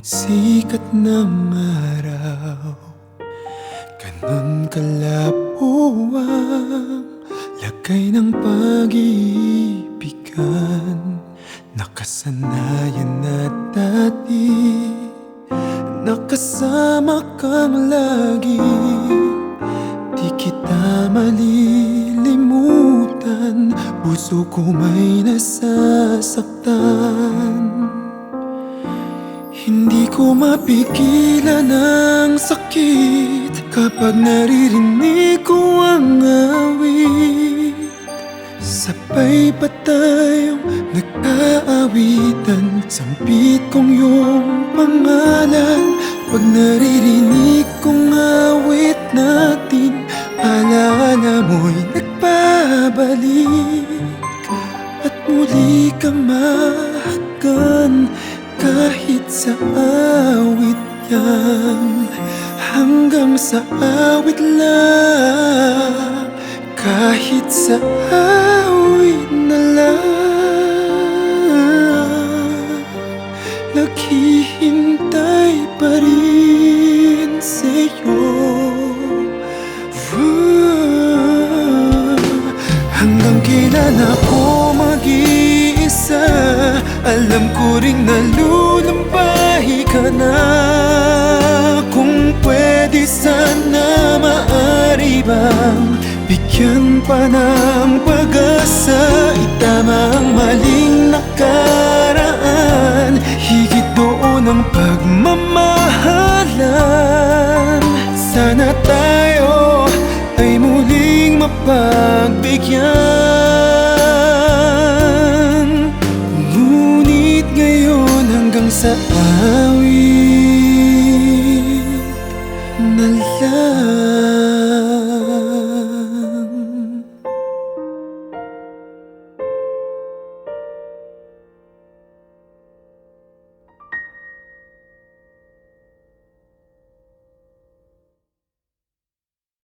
Sikat ng araw, ganon kalabo ang lagay ng pag-iibigan. Nakasanayan na dati, nakasama kang lagi. Di kita malilimutan, puso ko may nasasaktan. Hindi ko mapigilan ang sakit kapag naririnig ko ang awit. Sabay pa tayong nag-aawitan, sampit kong iyong pangalan. Pag naririnig kong awit natin, alaala mo'y nagbabalik. At muli kang mahagan kahit sa awit yan, hanggang sa awit lang, kahit sa awit na lang. Naghihintay pa rin sa'yo, hanggang kailan ako mag-iisa. Alam ko ring nalulumbay ka na. Kung pwede sana maaari bang bigyan pa ng pag-asa, itama ang maling nakaraan, higit doon ang pagmamahalan. Sana tayo ay muling mapagbigyan, ngunit ngayon hanggang sa awit na lang.